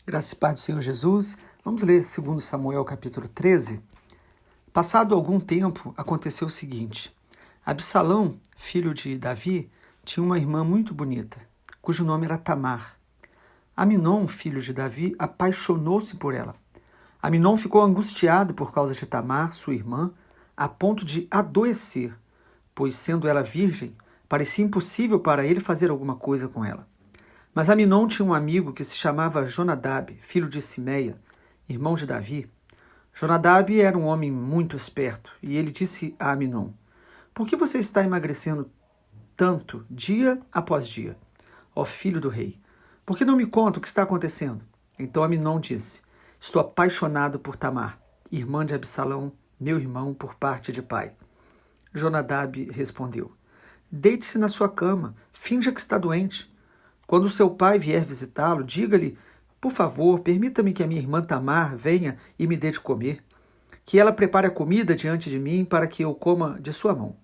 Graça e paz do Senhor Jesus. Vamos ler 2 Samuel capítulo 13. Passado algum tempo, aconteceu o seguinte. Absalão, filho de Davi, tinha uma irmã muito bonita, cujo nome era Tamar. Aminon, filho de Davi, apaixonou-se por ela. Aminon ficou angustiado por causa de Tamar, sua irmã, a ponto de adoecer, pois, sendo ela virgem, parecia impossível para ele fazer alguma coisa com ela. Mas Aminon tinha um amigo que se chamava Jonadab, filho de Simeia, irmão de Davi. Jonadab era um homem muito esperto, e ele disse a Aminon: "Por que você está emagrecendo tanto, dia após dia, ó filho do rei? Por que não me conta o que está acontecendo?" Então Aminon disse: "Estou apaixonado por Tamar, irmã de Absalão, meu irmão por parte de pai." Jonadab respondeu: "Deite-se na sua cama, finja que está doente. Quando seu pai vier visitá-lo, diga-lhe: por favor, permita-me que a minha irmã Tamar venha e me dê de comer, que ela prepare a comida diante de mim para que eu coma de sua mão."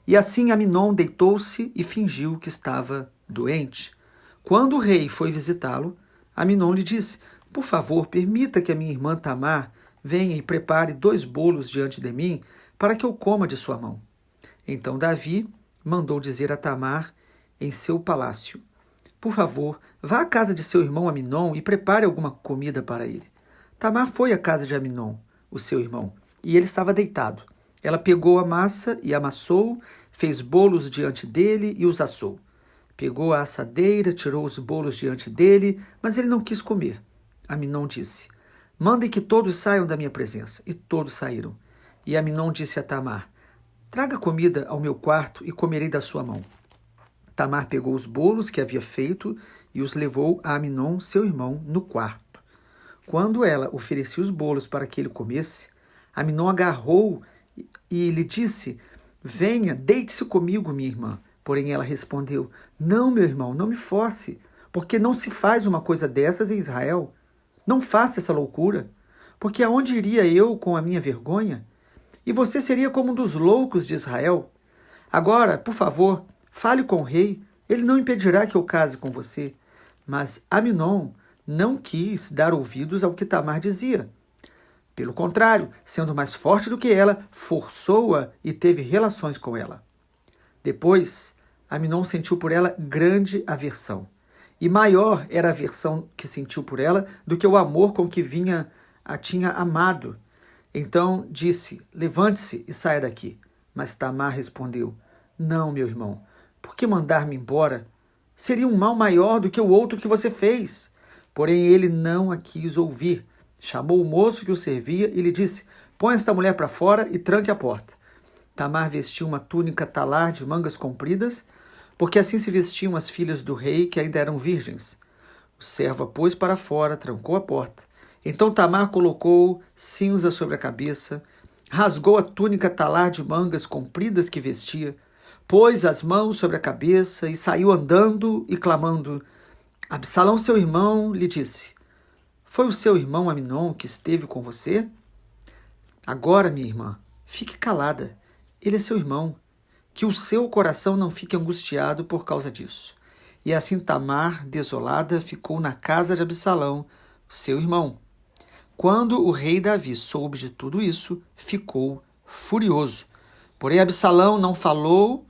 E assim Aminon deitou-se e fingiu que estava doente. Quando o rei foi visitá-lo, Aminon lhe disse: "Por favor, permita que a minha irmã Tamar venha e prepare 2 bolos diante de mim para que eu coma de sua mão." Então Davi mandou dizer a Tamar em seu palácio: "Por favor, vá à casa de seu irmão Aminon e prepare alguma comida para ele." Tamar foi à casa de Aminon, o seu irmão, e ele estava deitado. Ela pegou a massa e amassou, fez bolos diante dele e os assou. Pegou a assadeira, tirou os bolos diante dele, mas ele não quis comer. Aminon disse: "Mandem que todos saiam da minha presença." E todos saíram. E Aminon disse a Tamar: "Traga comida ao meu quarto e comerei da sua mão." Tamar pegou os bolos que havia feito e os levou a Aminon, seu irmão, no quarto. Quando ela oferecia os bolos para que ele comesse, Aminon agarrou e lhe disse: "Venha, deite-se comigo, minha irmã." Porém ela respondeu: "Não, meu irmão, não me force, porque não se faz uma coisa dessas em Israel. Não faça essa loucura, porque aonde iria eu com a minha vergonha? E você seria como um dos loucos de Israel. Agora, por favor, fale com o rei, ele não impedirá que eu case com você." Mas Aminon não quis dar ouvidos ao que Tamar dizia. Pelo contrário, sendo mais forte do que ela, forçou-a e teve relações com ela. Depois, Aminon sentiu por ela grande aversão. E maior era a aversão que sentiu por ela do que o amor com que a tinha amado. Então disse: "Levante-se e saia daqui." Mas Tamar respondeu: "Não, meu irmão, por que mandar-me embora? Seria um mal maior do que o outro que você fez." Porém ele não a quis ouvir. Chamou o moço que o servia e lhe disse: "Põe esta mulher para fora e tranque a porta." Tamar vestiu uma túnica talar de mangas compridas, porque assim se vestiam as filhas do rei que ainda eram virgens. O servo a pôs para fora, trancou a porta. Então Tamar colocou cinza sobre a cabeça, rasgou a túnica talar de mangas compridas que vestia, pôs as mãos sobre a cabeça e saiu andando e clamando. Absalão, seu irmão, lhe disse: "Foi o seu irmão Aminon que esteve com você? Agora, minha irmã, fique calada. Ele é seu irmão. Que o seu coração não fique angustiado por causa disso." E assim Tamar, desolada, ficou na casa de Absalão, seu irmão. Quando o rei Davi soube de tudo isso, ficou furioso. Porém Absalão não falou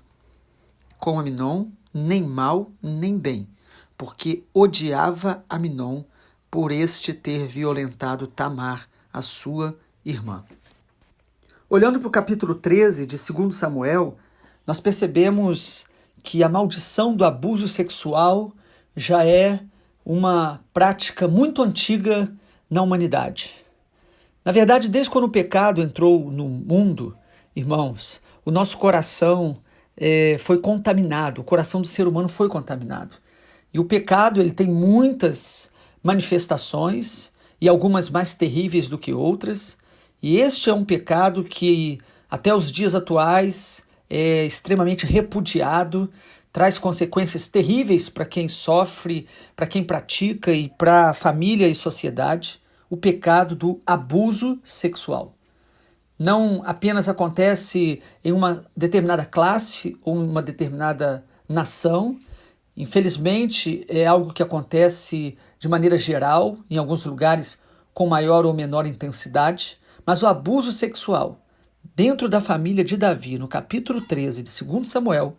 com Aminon, nem mal, nem bem, porque odiava Aminon por este ter violentado Tamar, a sua irmã. Olhando para o capítulo 13 de 2 Samuel, nós percebemos que a maldição do abuso sexual já é uma prática muito antiga na humanidade. Na verdade, desde quando o pecado entrou no mundo, irmãos, o nosso coração foi contaminado, o coração do ser humano foi contaminado. E o pecado ele tem muitas manifestações e algumas mais terríveis do que outras. E este é um pecado que até os dias atuais é extremamente repudiado, traz consequências terríveis para quem sofre, para quem pratica e para a família e sociedade. O pecado do abuso sexual. Não apenas acontece em uma determinada classe ou em uma determinada nação, Infelizmente, é algo que acontece de maneira geral, em alguns lugares com maior ou menor intensidade, mas o abuso sexual dentro da família de Davi, no capítulo 13 de 2 Samuel,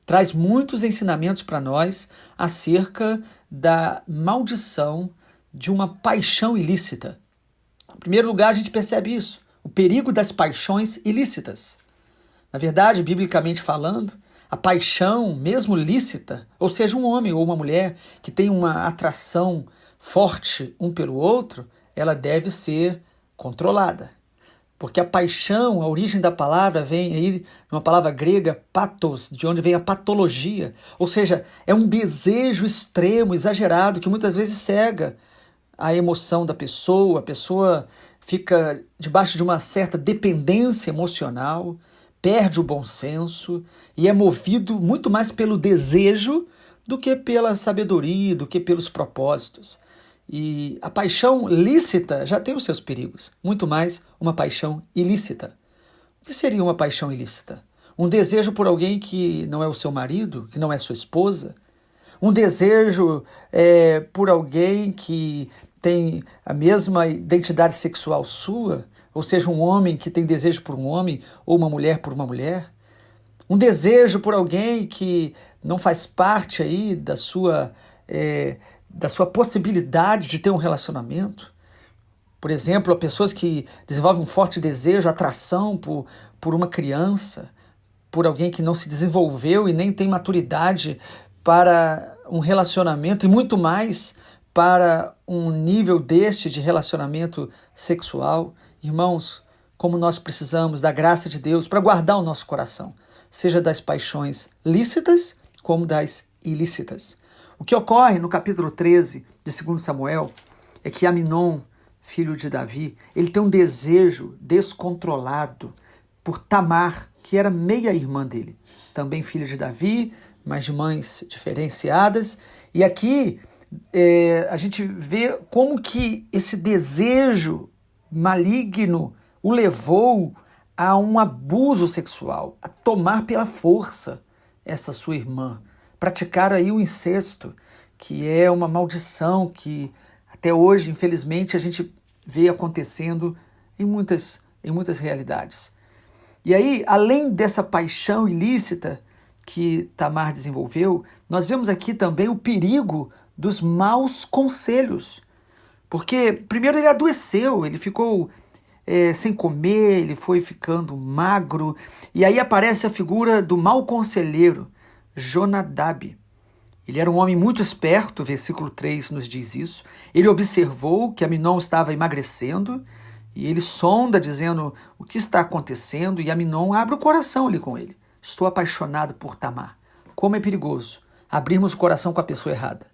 traz muitos ensinamentos para nós acerca da maldição de uma paixão ilícita. Em primeiro lugar, a gente percebe isso, o perigo das paixões ilícitas. Na verdade, biblicamente falando, a paixão, mesmo lícita, ou seja, um homem ou uma mulher que tem uma atração forte um pelo outro, ela deve ser controlada. Porque a paixão, a origem da palavra vem aí de uma palavra grega, pathos, de onde vem a patologia. Ou seja, é um desejo extremo, exagerado, que muitas vezes cega a emoção da pessoa. A pessoa fica debaixo de uma certa dependência emocional, perde o bom senso e é movido muito mais pelo desejo do que pela sabedoria, do que pelos propósitos. E a paixão lícita já tem os seus perigos, muito mais uma paixão ilícita. O que seria uma paixão ilícita? Um desejo por alguém que não é o seu marido, que não é sua esposa? Um desejo por alguém que tem a mesma identidade sexual sua? Ou seja, um homem que tem desejo por um homem ou uma mulher por uma mulher? Um desejo por alguém que não faz parte aí da sua possibilidade de ter um relacionamento. Por exemplo, pessoas que desenvolvem um forte desejo, atração por uma criança, por alguém que não se desenvolveu e nem tem maturidade para um relacionamento e muito mais para um nível deste de relacionamento sexual. Irmãos, como nós precisamos da graça de Deus para guardar o nosso coração, seja das paixões lícitas como das ilícitas. O que ocorre no capítulo 13 de 2 Samuel é que Aminon, filho de Davi, ele tem um desejo descontrolado por Tamar, que era meia-irmã dele, também filha de Davi, mas de mães diferenciadas. E aqui a gente vê como que esse desejo maligno o levou a um abuso sexual, a tomar pela força essa sua irmã, praticar aí o incesto, que é uma maldição que até hoje, infelizmente, a gente vê acontecendo em muitas realidades. E aí, além dessa paixão ilícita que Tamar desenvolveu, nós vemos aqui também o perigo dos maus conselhos. Porque, primeiro, ele adoeceu, ele ficou sem comer, ele foi ficando magro, e aí aparece a figura do mau conselheiro, Jonadab. Ele era um homem muito esperto, versículo 3 nos diz isso. Ele observou que Aminon estava emagrecendo e ele sonda dizendo o que está acontecendo, e Aminon abre o coração ali com ele. Estou apaixonado por Tamar. Como é perigoso abrirmos o coração com a pessoa errada.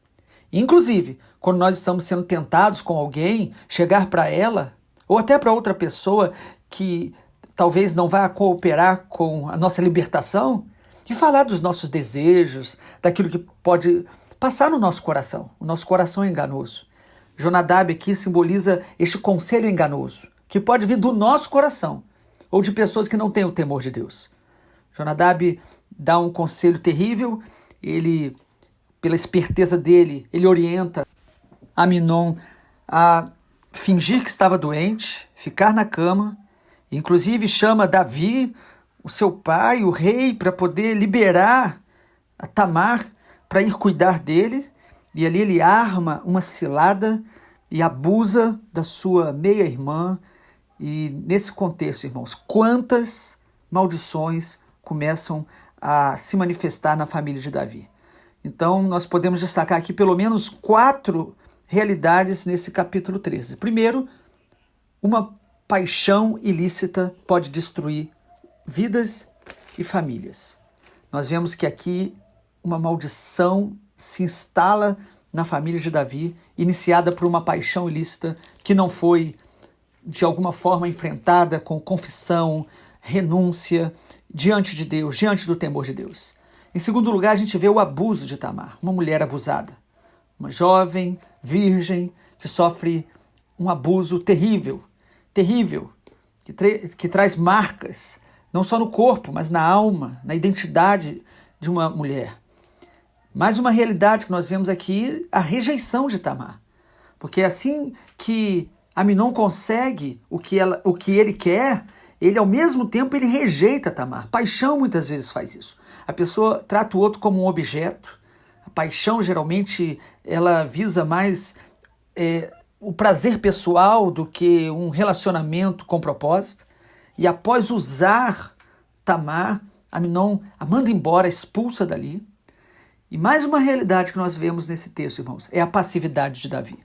Inclusive, quando nós estamos sendo tentados com alguém, chegar para ela ou até para outra pessoa que talvez não vá cooperar com a nossa libertação, e falar dos nossos desejos, daquilo que pode passar no nosso coração. O nosso coração é enganoso. Jonadab aqui simboliza este conselho enganoso, que pode vir do nosso coração, ou de pessoas que não têm o temor de Deus. Jonadab dá um conselho terrível, ele, pela esperteza dele, ele orienta Aminon a fingir que estava doente, ficar na cama, inclusive chama Davi, o seu pai, o rei, para poder liberar a Tamar para ir cuidar dele. E ali ele arma uma cilada e abusa da sua meia-irmã. E nesse contexto, irmãos, quantas maldições começam a se manifestar na família de Davi. Então, nós podemos destacar aqui pelo menos 4 realidades nesse capítulo 13. Primeiro, uma paixão ilícita pode destruir vidas e famílias. Nós vemos que aqui uma maldição se instala na família de Davi, iniciada por uma paixão ilícita que não foi, de alguma forma, enfrentada com confissão, renúncia, diante de Deus, diante do temor de Deus. Em segundo lugar, a gente vê o abuso de Tamar, uma mulher abusada, uma jovem, virgem, que sofre um abuso terrível, que traz marcas, não só no corpo, mas na alma, na identidade de uma mulher. Mais uma realidade que nós vemos aqui, a rejeição de Tamar. Porque assim que Amnon consegue o que ele quer, ele ao mesmo tempo ele rejeita Tamar. Paixão muitas vezes faz isso. A pessoa trata o outro como um objeto. A paixão geralmente ela visa mais o prazer pessoal do que um relacionamento com propósito. E após usar Tamar, Amnon a manda embora, expulsa dali. E mais uma realidade que nós vemos nesse texto, irmãos, é a passividade de Davi.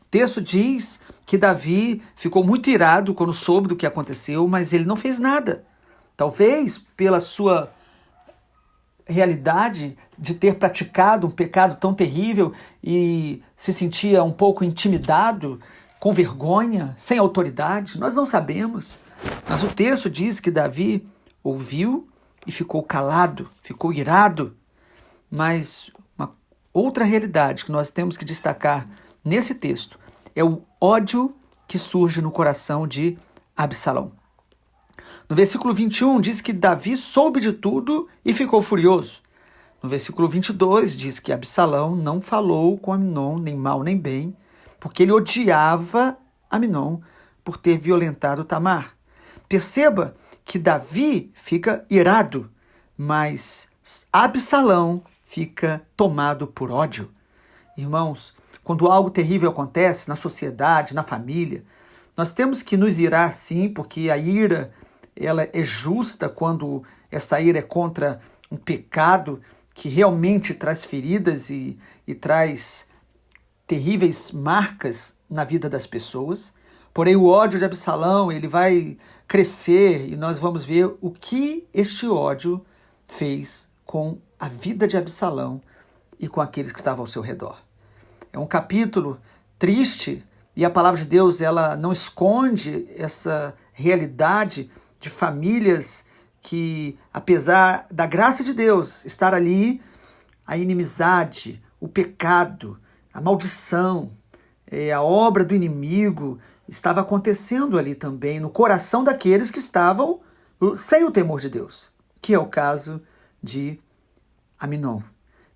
O texto diz que Davi ficou muito irado quando soube do que aconteceu, mas ele não fez nada. Talvez pela sua realidade de ter praticado um pecado tão terrível e se sentia um pouco intimidado, com vergonha, sem autoridade, nós não sabemos. Mas o texto diz que Davi ouviu e ficou calado, ficou irado. Mas uma outra realidade que nós temos que destacar nesse texto é o ódio que surge no coração de Absalão. No versículo 21 diz que Davi soube de tudo e ficou furioso. No versículo 22 diz que Absalão não falou com Amnon, nem mal nem bem, porque ele odiava Amnon por ter violentado Tamar. Perceba que Davi fica irado, mas Absalão fica tomado por ódio. Irmãos, quando algo terrível acontece na sociedade, na família, nós temos que nos irar sim, porque a ira ela é justa quando esta ira é contra um pecado que realmente traz feridas e traz terríveis marcas na vida das pessoas. Porém, o ódio de Absalão ele vai crescer e nós vamos ver o que este ódio fez com a vida de Absalão e com aqueles que estavam ao seu redor. É um capítulo triste e a palavra de Deus ela não esconde essa realidade de famílias que, apesar da graça de Deus estar ali, a inimizade, o pecado, a maldição, a obra do inimigo estava acontecendo ali também no coração daqueles que estavam sem o temor de Deus, que é o caso de Amnon.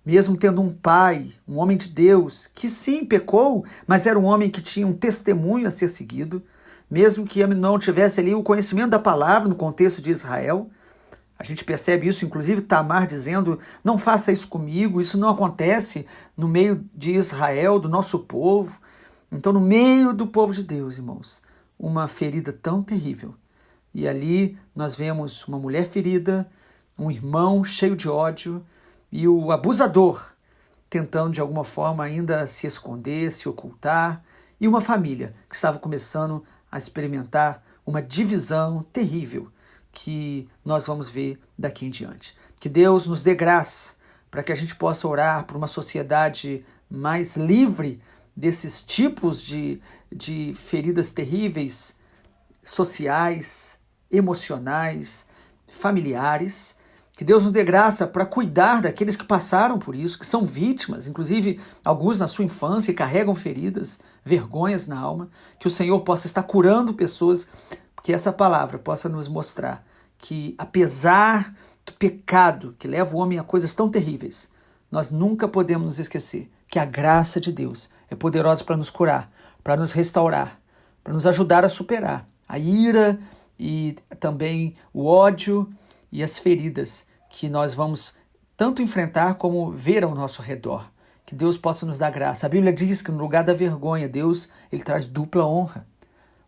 Mesmo tendo um pai, um homem de Deus, que sim, pecou, mas era um homem que tinha um testemunho a ser seguido, mesmo que Amnon tivesse ali o conhecimento da palavra no contexto de Israel, a gente percebe isso, inclusive Tamar dizendo, não faça isso comigo, isso não acontece no meio de Israel, do nosso povo. Então, no meio do povo de Deus, irmãos, uma ferida tão terrível. E ali nós vemos uma mulher ferida, um irmão cheio de ódio e o abusador tentando de alguma forma ainda se esconder, se ocultar, e uma família que estava começando a experimentar uma divisão terrível que nós vamos ver daqui em diante. Que Deus nos dê graça para que a gente possa orar por uma sociedade mais livre desses tipos de feridas terríveis, sociais, emocionais, familiares. Que Deus nos dê graça para cuidar daqueles que passaram por isso, que são vítimas, inclusive alguns na sua infância e carregam feridas, vergonhas na alma. Que o Senhor possa estar curando pessoas, que essa palavra possa nos mostrar que, apesar do pecado que leva o homem a coisas tão terríveis, nós nunca podemos nos esquecer que a graça de Deus é poderosa para nos curar, para nos restaurar, para nos ajudar a superar a ira e também o ódio e as feridas que nós vamos tanto enfrentar como ver ao nosso redor. Que Deus possa nos dar graça. A Bíblia diz que no lugar da vergonha, Deus ele traz dupla honra.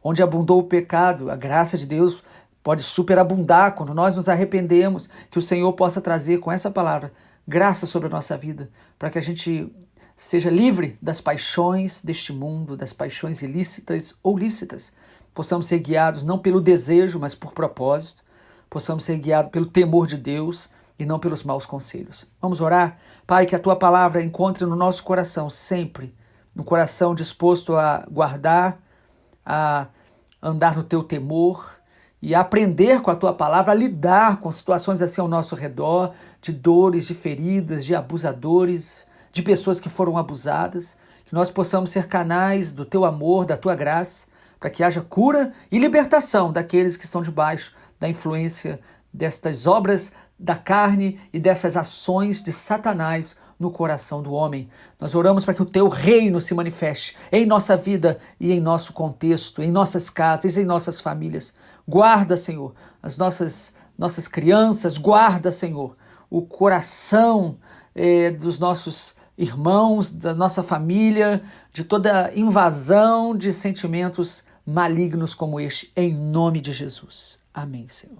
Onde abundou o pecado, a graça de Deus pode superabundar quando nós nos arrependemos. Que o Senhor possa trazer com essa palavra graça sobre a nossa vida, para que a gente seja livre das paixões deste mundo, das paixões ilícitas ou lícitas. Possamos ser guiados não pelo desejo, mas por propósito. Possamos ser guiados pelo temor de Deus e não pelos maus conselhos. Vamos orar? Pai, que a Tua palavra encontre no nosso coração sempre, um coração disposto a guardar, a andar no Teu temor e a aprender com a Tua palavra, a lidar com situações assim ao nosso redor, de dores, de feridas, de abusadores, de pessoas que foram abusadas, que nós possamos ser canais do Teu amor, da Tua graça, para que haja cura e libertação daqueles que estão debaixo da influência destas obras da carne e dessas ações de Satanás no coração do homem. Nós oramos para que o teu reino se manifeste em nossa vida e em nosso contexto, em nossas casas, em nossas famílias. Guarda, Senhor, as nossas crianças, guarda, Senhor, o coração dos nossos irmãos, da nossa família, de toda invasão de sentimentos malignos como este, em nome de Jesus. Amém, Senhor.